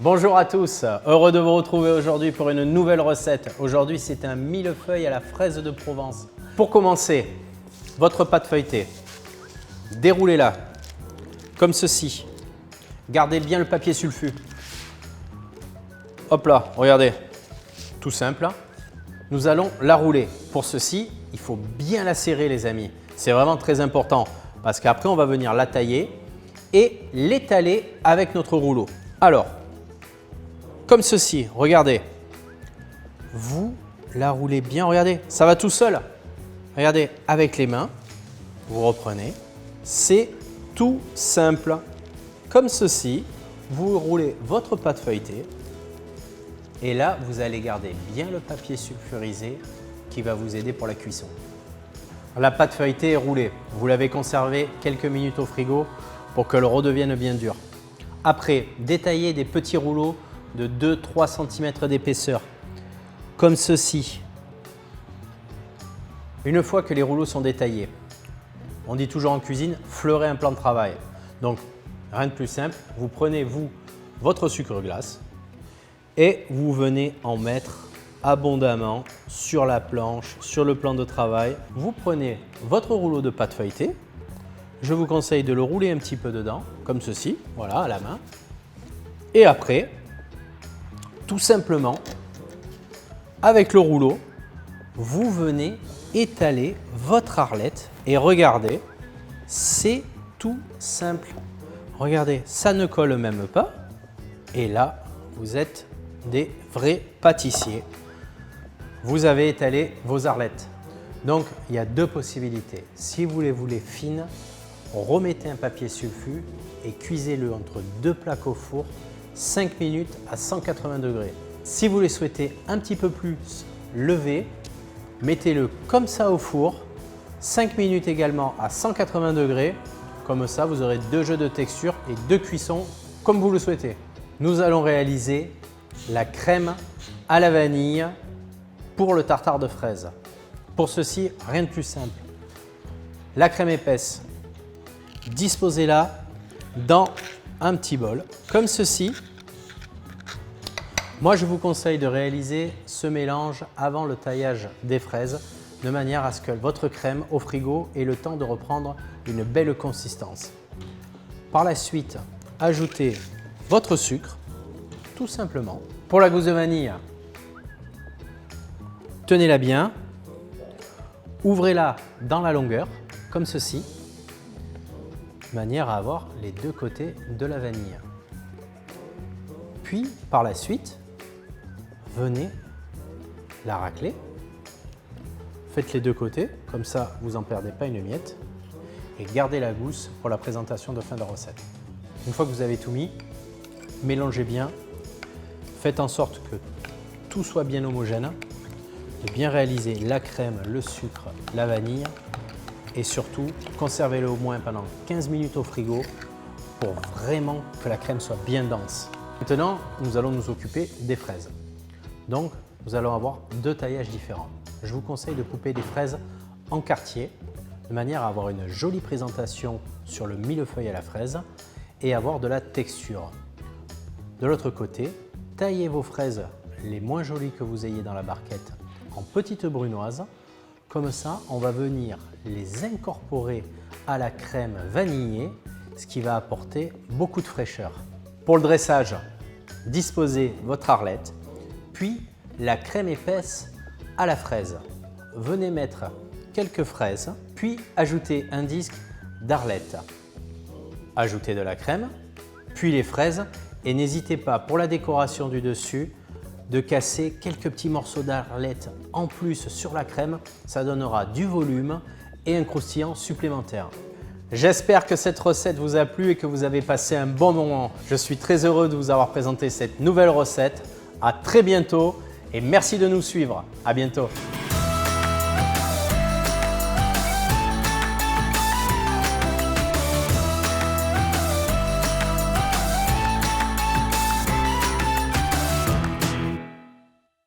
Bonjour à tous, heureux de vous retrouver aujourd'hui pour une nouvelle recette. Aujourd'hui, c'est un millefeuille à la fraise de Provence. Pour commencer, votre pâte feuilletée, déroulez-la comme ceci. Gardez bien le papier sulfu. Hop là, regardez, tout simple. Nous allons la rouler. Pour ceci, il faut bien la serrer les amis. C'est vraiment très important parce qu'après, on va venir la tailler et l'étaler avec notre rouleau. Alors, comme ceci, regardez. Vous la roulez bien, regardez, ça va tout seul. Regardez, avec les mains, vous reprenez. C'est tout simple. Comme ceci, vous roulez votre pâte feuilletée. Et là, vous allez garder bien le papier sulfurisé qui va vous aider pour la cuisson. La pâte feuilletée est roulée. Vous l'avez conservée quelques minutes au frigo pour qu'elle redevienne bien dure. Après, détaillez des petits rouleaux de 2-3 cm d'épaisseur, comme ceci. Une fois que les rouleaux sont détaillés, on dit toujours en cuisine, fleurer un plan de travail. Donc, rien de plus simple, vous prenez votre sucre glace et vous venez en mettre abondamment sur la planche, sur le plan de travail. Vous prenez votre rouleau de pâte feuilletée. Je vous conseille de le rouler un petit peu dedans, comme ceci, voilà, à la main. Et après, tout simplement, avec le rouleau, vous venez étaler votre arlette et regardez, c'est tout simple. Regardez, ça ne colle même pas. Et là, vous êtes des vrais pâtissiers. Vous avez étalé vos arlettes. Donc, il y a deux possibilités. Si vous les voulez fines, remettez un papier sulfu et cuisez-le entre deux plaques au four 5 minutes à 180 degrés. Si vous les souhaitez un petit peu plus levés, mettez-le comme ça au four, 5 minutes également à 180 degrés. Comme ça, vous aurez deux jeux de texture et deux cuissons comme vous le souhaitez. Nous allons réaliser la crème à la vanille pour le tartare de fraises. Pour ceci, rien de plus simple. La crème épaisse, disposez-la dans un petit bol, comme ceci. Moi, je vous conseille de réaliser ce mélange avant le taillage des fraises, de manière à ce que votre crème au frigo ait le temps de reprendre une belle consistance. Par la suite, ajoutez votre sucre, tout simplement. Pour la gousse de vanille, tenez-la bien, ouvrez-la dans la longueur, comme ceci, de manière à avoir les deux côtés de la vanille. Puis, par la suite, venez la racler. Faites les deux côtés, comme ça, vous n'en perdez pas une miette. Et gardez la gousse pour la présentation de fin de recette. Une fois que vous avez tout mis, mélangez bien. Faites en sorte que tout soit bien homogène, de bien réaliser la crème, le sucre, la vanille. Et surtout, conservez-le au moins pendant 15 minutes au frigo pour vraiment que la crème soit bien dense. Maintenant, nous allons nous occuper des fraises. Donc, nous allons avoir deux taillages différents. Je vous conseille de couper des fraises en quartier de manière à avoir une jolie présentation sur le millefeuille à la fraise et avoir de la texture. De l'autre côté, taillez vos fraises les moins jolies que vous ayez dans la barquette en petites brunoises. Comme ça, on va venir les incorporer à la crème vanillée, ce qui va apporter beaucoup de fraîcheur. Pour le dressage, disposez votre arlette, puis la crème épaisse à la fraise. Venez mettre quelques fraises, puis ajoutez un disque d'arlette. Ajoutez de la crème, puis les fraises et n'hésitez pas pour la décoration du dessus de casser quelques petits morceaux d'arlette en plus sur la crème. Ça donnera du volume et un croustillant supplémentaire. J'espère que cette recette vous a plu et que vous avez passé un bon moment. Je suis très heureux de vous avoir présenté cette nouvelle recette. À très bientôt et merci de nous suivre. À bientôt.